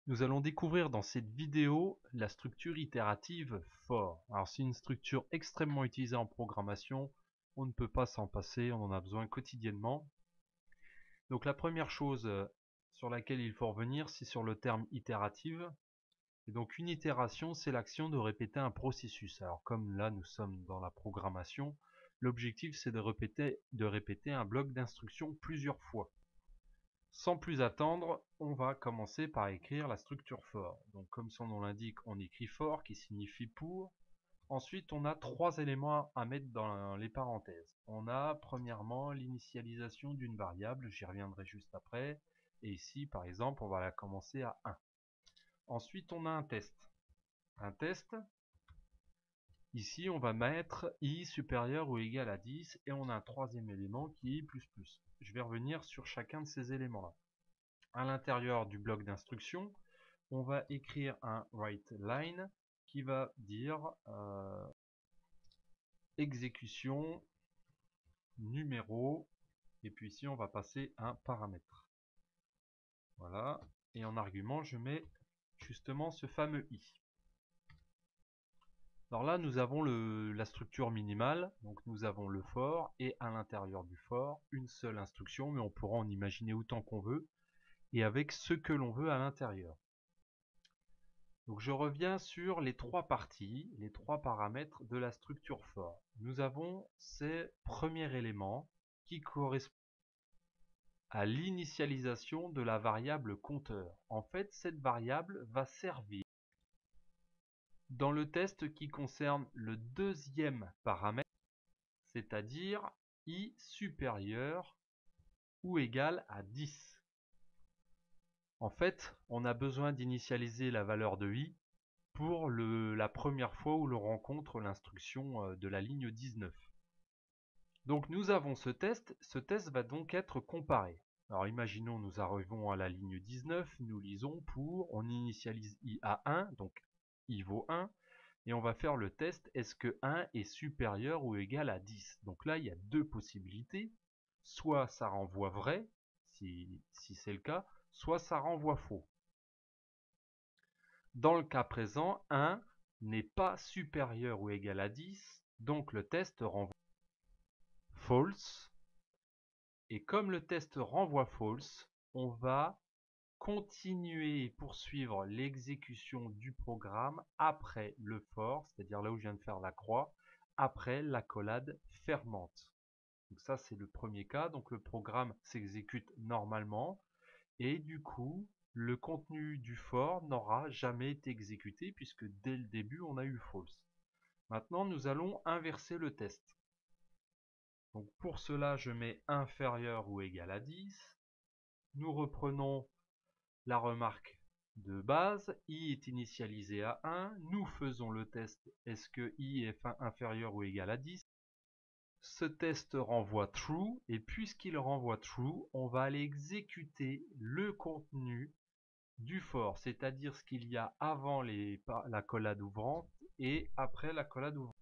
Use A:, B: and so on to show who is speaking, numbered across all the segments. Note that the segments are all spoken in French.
A: Nous allons découvrir dans cette vidéo la structure itérative for. Alors c'est une structure extrêmement utilisée en programmation, on ne peut pas s'en passer, on en a besoin quotidiennement. Donc la première chose sur laquelle il faut revenir, c'est sur le terme itérative. Et donc une itération, c'est l'action de répéter un processus. Alors comme là nous sommes dans la programmation, l'objectif c'est de répéter un bloc d'instructions plusieurs fois. Sans plus attendre, on va commencer par écrire la structure for. Donc comme son nom l'indique, on écrit for qui signifie pour. Ensuite, on a trois éléments à mettre dans les parenthèses. On a premièrement l'initialisation d'une variable, j'y reviendrai juste après. Et ici, par exemple, on va la commencer à 1. Ensuite, on a un test. Un test, ici, on va mettre i supérieur ou égal à 10 et on a un troisième élément qui est plus plus. Je vais revenir sur chacun de ces éléments-là. À l'intérieur du bloc d'instruction, on va écrire un writeLine qui va dire exécution numéro, et puis ici on va passer un paramètre. Voilà, et en argument je mets justement ce fameux i. Alors là nous avons la structure minimale, donc nous avons le for, et à l'intérieur du for, une seule instruction, mais on pourra en imaginer autant qu'on veut, et avec ce que l'on veut à l'intérieur. Donc je reviens sur les trois parties, les trois paramètres de la structure for. Nous avons ces premiers éléments qui correspondent à l'initialisation de la variable compteur. En fait, cette variable va servir dans le test qui concerne le deuxième paramètre, c'est-à-dire i supérieur ou égal à 10. En fait, on a besoin d'initialiser la valeur de i pour la première fois où l'on rencontre l'instruction de la ligne 19. Donc nous avons ce test va donc être comparé. Alors imaginons nous arrivons à la ligne 19, nous lisons pour, on initialise i à 1, donc i vaut 1, et on va faire le test, est-ce que 1 est supérieur ou égal à 10. Donc là il y a deux possibilités, soit ça renvoie vrai, si c'est le cas, soit ça renvoie faux. Dans le cas présent, 1 n'est pas supérieur ou égal à 10, donc le test renvoie false. Et comme le test renvoie false, on va continuer et poursuivre l'exécution du programme après le for, c'est-à-dire là où je viens de faire la croix, après l'accolade fermante. Donc ça c'est le premier cas, donc le programme s'exécute normalement et du coup le contenu du for n'aura jamais été exécuté puisque dès le début on a eu false. Maintenant nous allons inverser le test. Donc pour cela je mets inférieur ou égal à 10. Nous reprenons la remarque de base, i est initialisé à 1, nous faisons le test, est-ce que i est inférieur ou égal à 10. Ce test renvoie true, et puisqu'il renvoie true, on va aller exécuter le contenu du for, c'est-à-dire ce qu'il y a avant l'accolade ouvrante et après l'accolade ouvrante.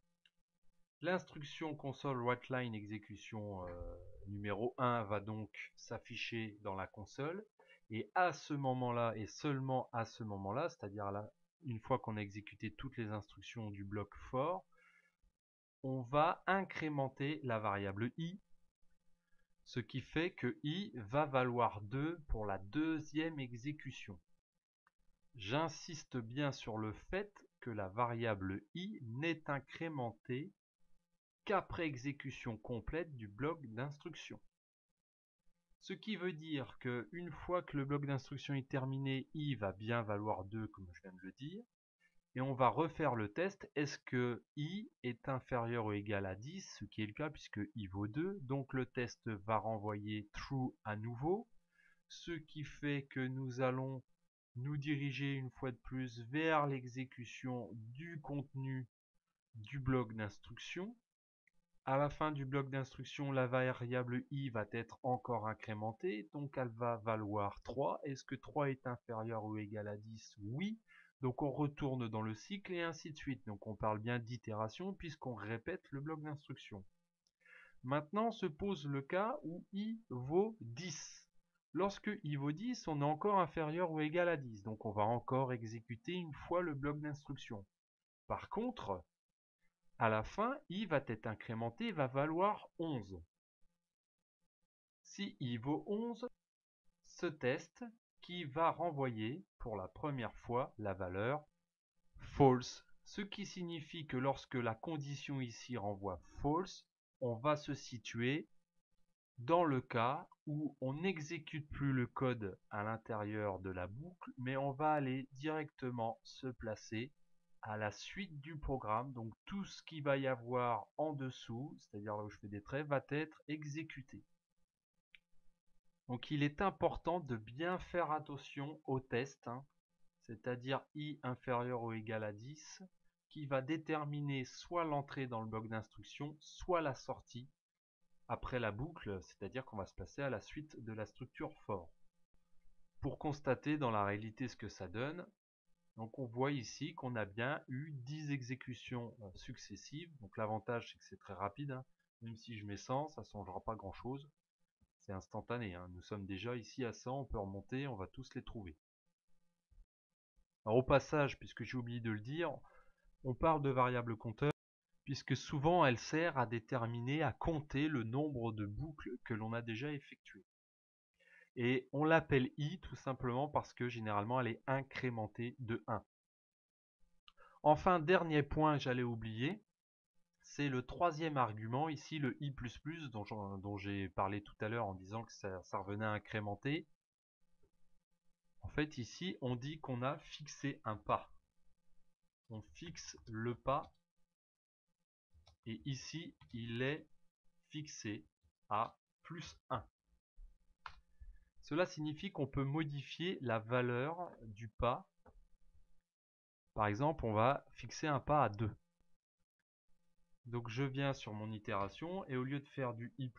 A: L'instruction console writeLine exécution numéro 1 va donc s'afficher dans la console. Et à ce moment-là, et seulement à ce moment-là, c'est-à-dire là, une fois qu'on a exécuté toutes les instructions du bloc for, on va incrémenter la variable i, ce qui fait que i va valoir 2 pour la deuxième exécution. J'insiste bien sur le fait que la variable i n'est incrémentée qu'après exécution complète du bloc d'instruction. Ce qui veut dire que une fois que le bloc d'instruction est terminé, i va bien valoir 2 comme je viens de le dire, et on va refaire le test, est-ce que i est inférieur ou égal à 10, ce qui est le cas puisque i vaut 2, donc le test va renvoyer true à nouveau, ce qui fait que nous allons nous diriger une fois de plus vers l'exécution du contenu du bloc d'instruction. À la fin du bloc d'instruction, la variable i va être encore incrémentée, donc elle va valoir 3. Est-ce que 3 est inférieur ou égal à 10? Oui. Donc on retourne dans le cycle et ainsi de suite. Donc on parle bien d'itération puisqu'on répète le bloc d'instruction. Maintenant se pose le cas où i vaut 10. Lorsque i vaut 10, on est encore inférieur ou égal à 10, donc on va encore exécuter une fois le bloc d'instruction. Par contre, à la fin, i va être incrémenté et va valoir 11. Si i vaut 11, ce test qui va renvoyer pour la première fois la valeur false, ce qui signifie que lorsque la condition ici renvoie false, on va se situer dans le cas où on n'exécute plus le code à l'intérieur de la boucle, mais on va aller directement se placer à la suite du programme. Donc tout ce qu'il va y avoir en dessous, c'est-à-dire là où je fais des traits, va être exécuté. Donc il est important de bien faire attention au test, c'est-à-dire i inférieur ou égal à 10, qui va déterminer soit l'entrée dans le bloc d'instruction, soit la sortie après la boucle, c'est-à-dire qu'on va se placer à la suite de la structure for. Pour constater dans la réalité ce que ça donne, donc on voit ici qu'on a bien eu 10 exécutions successives. Donc l'avantage c'est que c'est très rapide, même si je mets 100, ça ne changera pas grand chose. C'est instantané, nous sommes déjà ici à 100, on peut remonter, on va tous les trouver. Alors au passage, puisque j'ai oublié de le dire, on parle de variable compteur, puisque souvent elle sert à déterminer, à compter le nombre de boucles que l'on a déjà effectuées. Et on l'appelle i tout simplement parce que généralement elle est incrémentée de 1. Enfin, dernier point que j'allais oublier, c'est le troisième argument, ici le i++ dont j'ai parlé tout à l'heure en disant que ça revenait à incrémenter. En fait ici on dit qu'on a fixé un pas. On fixe le pas et ici il est fixé à +1. Cela signifie qu'on peut modifier la valeur du pas. Par exemple, on va fixer un pas à 2. Donc je viens sur mon itération et au lieu de faire du i++,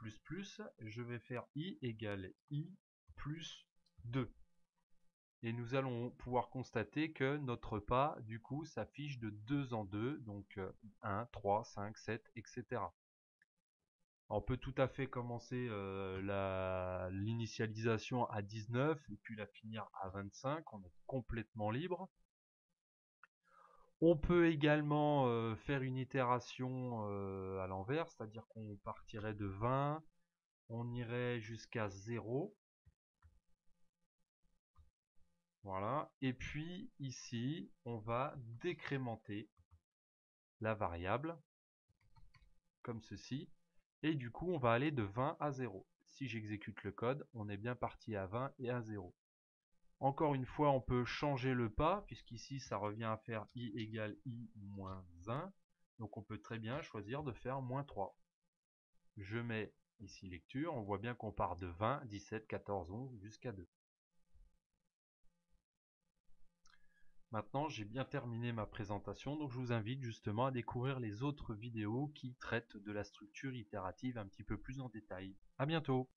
A: je vais faire i égale i plus 2. Et nous allons pouvoir constater que notre pas, du coup, s'affiche de 2 en 2, donc 1, 3, 5, 7, etc. On peut tout à fait commencer l'initialisation à 19 et puis la finir à 25, on est complètement libre. On peut également faire une itération à l'envers, c'est-à-dire qu'on partirait de 20, on irait jusqu'à 0. Voilà. Et puis ici, on va décrémenter la variable, comme ceci. Et du coup, on va aller de 20 à 0. Si j'exécute le code, on est bien parti à 20 et à 0. Encore une fois, on peut changer le pas, puisqu'ici, ça revient à faire i égale i moins 1. Donc on peut très bien choisir de faire moins 3. Je mets ici lecture, on voit bien qu'on part de 20, 17, 14, 11 jusqu'à 2. Maintenant, j'ai bien terminé ma présentation, donc je vous invite justement à découvrir les autres vidéos qui traitent de la structure itérative un petit peu plus en détail. À bientôt!